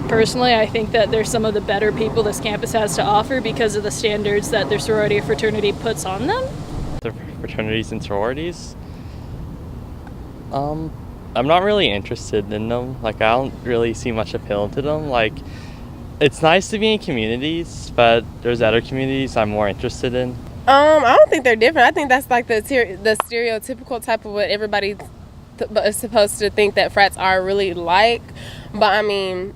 Personally, I think that they're some of the better people this campus has to offer because of the standards that their sorority or fraternity puts on them. The fraternities and sororities? I'm not really interested in them. Like, I don't really see much appeal to them. Like, it's nice to be in communities, but there's other communities I'm more interested in. I don't think they're different. I think that's like the stereotypical type of what everybody is supposed to think that frats are really like. But I mean,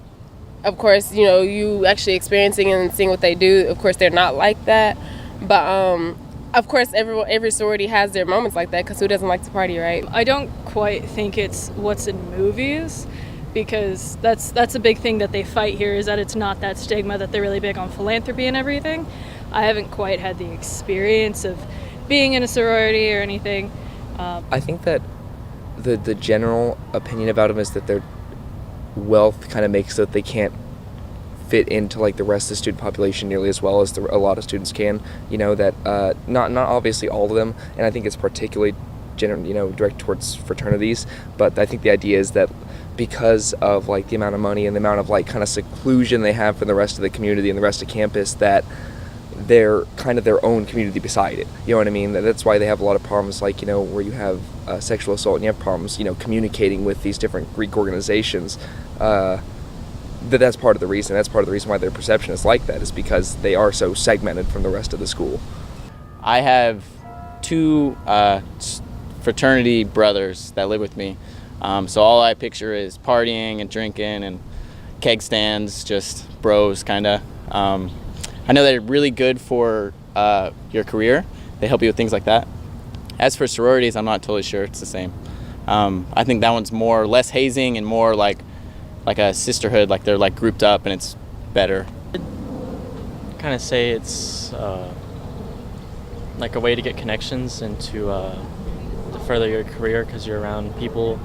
of course, you know, you actually experiencing and seeing what they do, of course, they're not like that. But of course, every sorority has their moments like that, because who doesn't like to party, right? I don't quite think it's what's in movies, because that's a big thing that they fight here, is that it's not that stigma, that they're really big on philanthropy and everything. I haven't quite had the experience of being in a sorority or anything. I think that the general opinion about them is that their wealth kind of makes so that they can't fit into like the rest of the student population nearly as well as a lot of students can. You know, that not obviously all of them, and I think it's particularly direct towards fraternities. But I think the idea is that because of like the amount of money and the amount of like kind of seclusion they have from the rest of the community and the rest of campus, that they're kind of their own community beside it. You know what I mean? That's why they have a lot of problems, like, you know, where you have sexual assault and you have problems, you know, communicating with these different Greek organizations. That's part of the reason. That's part of the reason why their perception is like that, is because they are so segmented from the rest of the school. I have two fraternity brothers that live with me. So all I picture is partying and drinking and keg stands, just bros kind of. I know they're really good for your career. They help you with things like that. As for sororities, I'm not totally sure it's the same. I think that one's less hazing and more like a sisterhood, like they're like grouped up and it's better. I'd kind of say it's like a way to get connections and to further your career, because you're around people,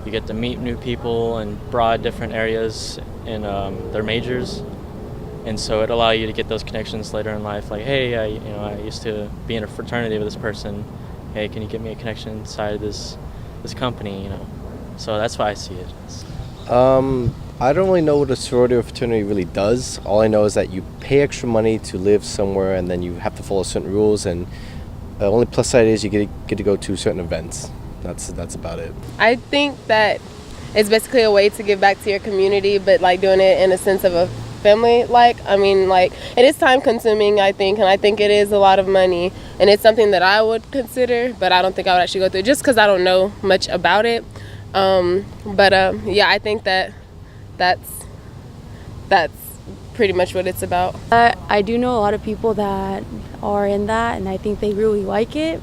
you get to meet new people in broad different areas in their majors. And so it allows you to get those connections later in life. Like, hey, I used to be in a fraternity with this person. Hey, can you give me a connection inside of this company? You know, so that's why I see it. I don't really know what a sorority or fraternity really does. All I know is that you pay extra money to live somewhere, and then you have to follow certain rules. And the only plus side is you get to go to certain events. That's about it. I think that it's basically a way to give back to your community, but like doing it in a sense of a family. I mean, it is time consuming, I think, and I think it is a lot of money, and it's something that I would consider, but I don't think I would actually go through, just because I don't know much about it. Yeah, I think that's pretty much what it's about. I do know a lot of people that are in that, and I think they really like it.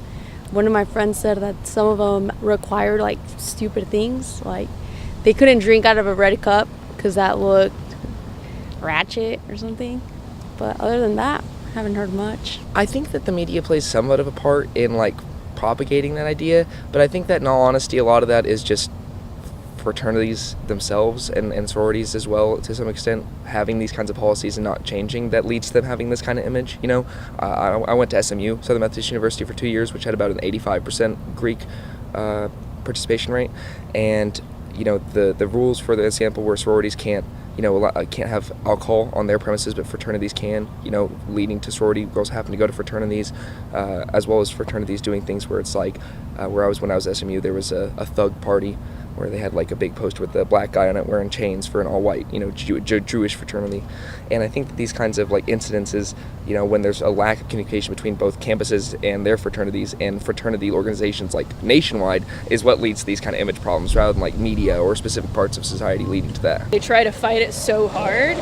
One of my friends said that some of them required like stupid things, like they couldn't drink out of a red cup because that looked ratchet or something. But other than that, I haven't heard much. I think that the media plays somewhat of a part in like propagating that idea, but I think that in all honesty, a lot of that is just fraternities themselves and sororities as well, to some extent, having these kinds of policies and not changing, that leads to them having this kind of image. You know, I went to SMU, Southern Methodist University, for 2 years, which had about an 85% Greek participation rate, and you know, the rules for the example where sororities can't have alcohol on their premises, but fraternities can, you know, leading to sorority girls having to go to fraternities, as well as fraternities doing things where it's like, when I was at SMU, there was a thug party where they had like a big poster with the black guy on it wearing chains for an all-white, you know, Jewish fraternity. And I think that these kinds of like incidences, you know, when there's a lack of communication between both campuses and their fraternities and fraternity organizations like nationwide, is what leads to these kind of image problems, rather than like media or specific parts of society leading to that. They try to fight it so hard,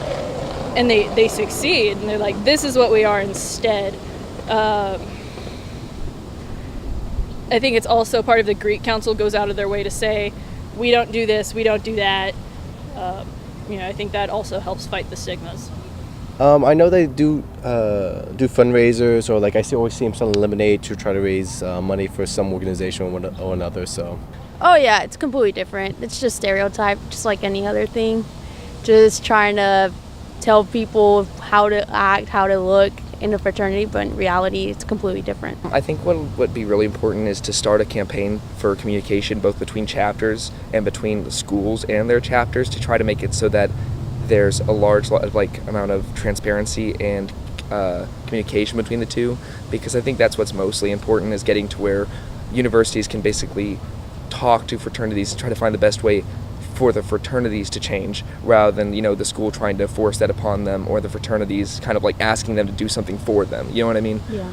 and they succeed, and they're like, this is what we are instead. I think it's also part of the Greek Council goes out of their way to say, we don't do this, we don't do that. I think that also helps fight the stigmas. I know they do fundraisers, or like I always see them selling lemonade to try to raise money for some organization or another. So. Oh yeah, it's completely different. It's just stereotype, just like any other thing. Just trying to tell people how to act, how to look in a fraternity, but in reality it's completely different. I think what would be really important is to start a campaign for communication both between chapters and between the schools and their chapters, to try to make it so that there's a large amount of transparency and communication between the two, because I think that's what's mostly important, is getting to where universities can basically talk to fraternities and try to find the best way for the fraternities to change, rather than the school trying to force that upon them, or the fraternities kind of like asking them to do something for them. You know what I mean? Yeah.